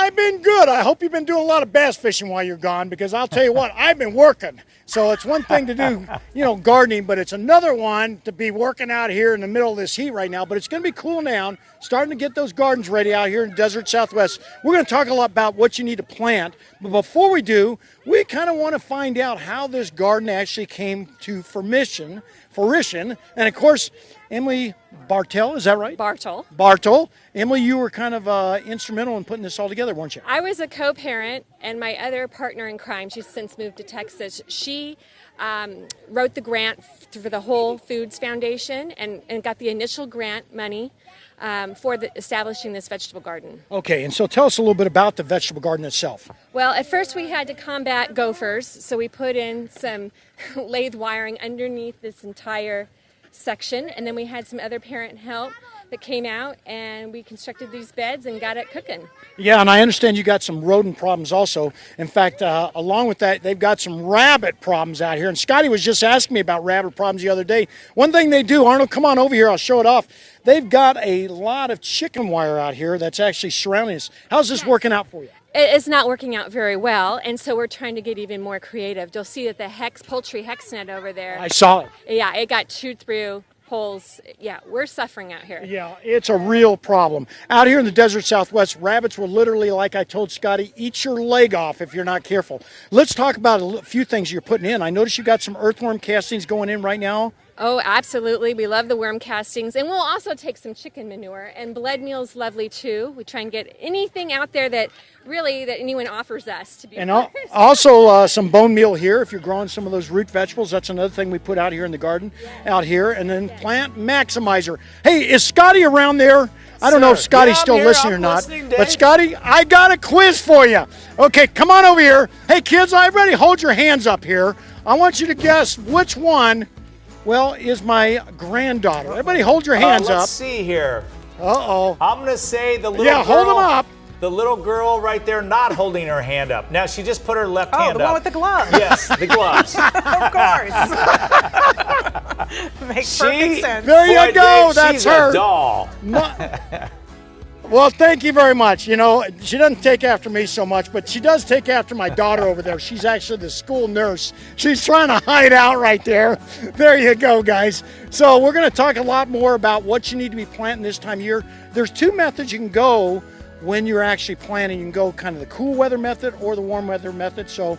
I've been good. I hope you've been doing a lot of bass fishing while you're gone, because I'll tell you what, I've been working. So it's one thing to do, gardening, but it's another one to be working out here in the middle of this heat right now. But it's going to be cooling down, starting to get those gardens ready out here in the desert Southwest. We're going to talk a lot about what you need to plant. But before we do, we kind of want to find out how this garden actually came to fruition. And of course, Emily Bartel, is that right? Bartel. Emily, you were kind of instrumental in putting this all together, weren't you? I was a co-parent, and my other partner in crime, she's since moved to Texas, she wrote the grant for the Whole Foods Foundation and got the initial grant money for establishing this vegetable garden. Okay, and so tell us a little bit about the vegetable garden itself. Well, at first we had to combat gophers, so we put in some lathe wiring underneath this entire section, and then we had some other parent help that came out, and we constructed these beds and got it cooking. Yeah, and I understand you got some rodent problems also. In fact, along with that, they've got some rabbit problems out here, and Scotty was just asking me about rabbit problems the other day. One thing they do, Arnold, come on over here, I'll show it off. They've got a lot of chicken wire out here that's actually surrounding us. How's this working out for you? It's not working out very well, and so we're trying to get even more creative. You'll see that the poultry hex net over there. I saw it. Yeah, it got chewed through holes. Yeah, we're suffering out here. Yeah, it's a real problem. Out here in the desert Southwest, rabbits will literally, like I told Scotty, eat your leg off if you're not careful. Let's talk about a few things you're putting in. I noticed you got some earthworm castings going in right now. Oh, absolutely. We love the worm castings. And we'll also take some chicken manure. And bled meal's lovely, too. We try and get anything out there that anyone offers us to be. And also some bone meal here if you're growing some of those root vegetables. That's another thing we put out here in the garden, out here. And then plant maximizer. Hey, is Scotty around there? I don't know if Scotty's still listening or not. But Scotty, I got a quiz for you. Okay, come on over here. Hey, kids, everybody hold your hands up here. I want you to guess which one, is my granddaughter. Everybody hold your hands up. Let's see here. Uh-oh. I'm going to say the little girl. Yeah, hold them up. The little girl right there not holding her hand up. Now, she just put her left hand up. Oh, the one with the gloves. Yes, the gloves. Of course. Makes perfect sense. There you go. That's she's her. A doll. Well, thank you very much. She doesn't take after me so much, but she does take after my daughter over there. She's actually the school nurse. She's trying to hide out right there. There you go, guys. So we're going to talk a lot more about what you need to be planting this time of year. There's two methods you can go when you're actually planting. You can go kind of the cool weather method or the warm weather method. So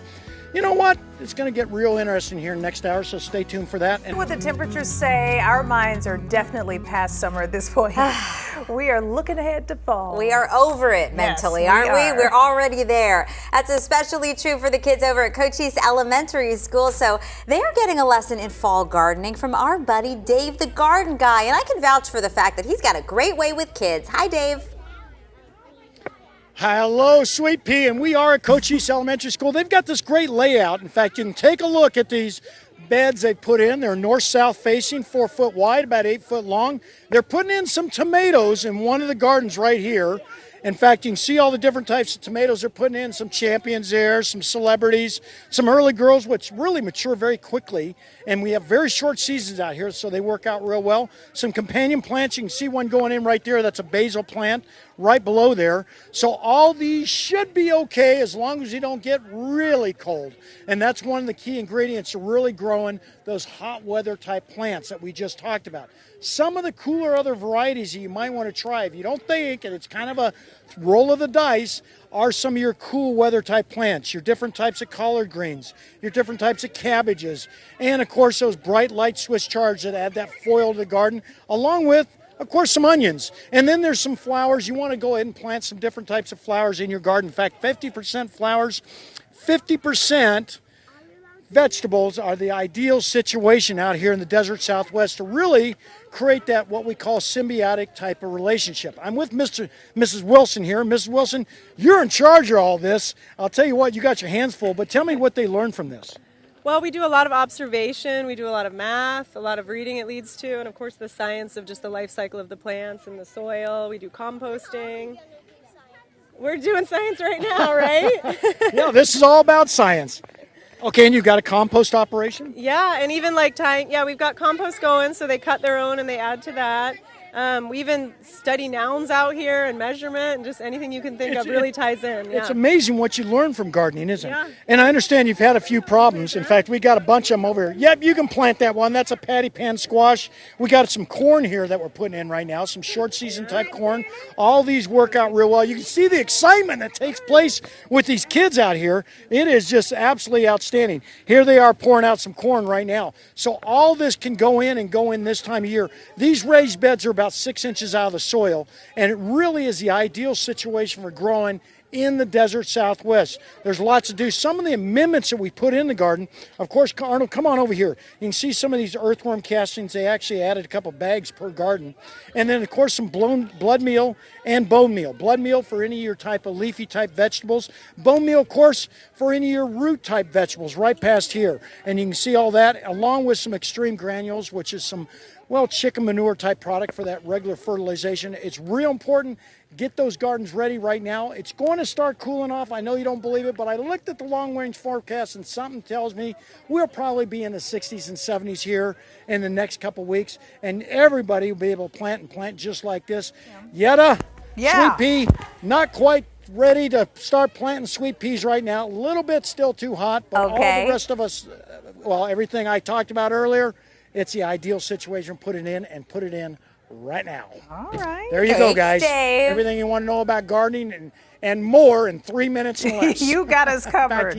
you know what? It's going to get real interesting here next hour, so stay tuned for that. And what the temperatures say, our minds are definitely past summer at this point. We are looking ahead to fall. We are over it mentally, aren't we? We're already there. That's especially true for the kids over at Cochise Elementary School. So they are getting a lesson in fall gardening from our buddy Dave, the garden guy. And I can vouch for the fact that he's got a great way with kids. Hi, Dave. Hello, Sweet Pea, and we are at Cochise Elementary School. They've got this great layout. In fact, you can take a look at these beds they put in. They're north-south facing, 4 foot wide, about 8 foot long. They're putting in some tomatoes in one of the gardens right here. In fact, you can see all the different types of tomatoes they're putting in, some champions there, some celebrities, some early girls, which really mature very quickly. And we have very short seasons out here, so they work out real well. Some companion plants, you can see one going in right there. That's a basil plant right below there. So all these should be okay as long as you don't get really cold. And that's one of the key ingredients to really growing those hot weather type plants that we just talked about. Some of the cooler other varieties that you might want to try, if you don't think, and it's kind of a roll of the dice, are some of your cool weather type plants, your different types of collard greens, your different types of cabbages, and of course those bright light Swiss chards that add that foil to the garden, along with, of course, some onions. And then there's some flowers. You want to go ahead and plant some different types of flowers in your garden. In fact, 50% flowers, 50% vegetables are the ideal situation out here in the desert Southwest to really create that what we call symbiotic type of relationship. I'm with Mrs. Wilson here. Mrs. Wilson, you're in charge of all this. I'll tell you what, you got your hands full, but tell me what they learned from this. Well, we do a lot of observation, we do a lot of math, a lot of reading it leads to, and of course the science of just the life cycle of the plants and the soil. We do composting. We're doing science right now, right? Yeah, this is all about science. Okay, and you've got a compost operation? Yeah, and even like we've got compost going, so they cut their own and they add to that. We even study nouns out here and measurement and just anything you can think of really ties in. Yeah. It's amazing what you learn from gardening, isn't it? Yeah. And I understand you've had a few problems. In fact, we got a bunch of them over here. Yep, you can plant that one. That's a patty pan squash. We got some corn here that we're putting in right now, some short season type corn. All these work out real well. You can see the excitement that takes place with these kids out here. It is just absolutely outstanding. Here they are pouring out some corn right now. So all this can go in this time of year. These raised beds are about 6 inches out of the soil, and it really is the ideal situation for growing in the desert Southwest. There's lots to do. Some of the amendments that we put in the garden, of course, Arnold, come on over here. You can see some of these earthworm castings. They actually added a couple bags per garden. And then, of course, some blood meal and bone meal. Blood meal for any of your type of leafy type vegetables. Bone meal, of course, for any of your root type vegetables right past here. And you can see all that along with some extreme granules, which is some chicken manure type product for that regular fertilization. It's real important. Get those gardens ready right now. It's going to start cooling off. I know you don't believe it, but I looked at the long range forecast and something tells me we'll probably be in the 60s and 70s here in the next couple weeks, and everybody will be able to plant just like this. Yetta, Yeah. sweet pea, not quite ready to start planting sweet peas right now. A little bit still too hot, but all Okay. the rest of us, everything I talked about earlier, it's the ideal situation. Put it in right now. All right. There you go, Thanks, guys. Dave. Everything you want to know about gardening and more in 3 minutes or less. You got us Back to covered. you.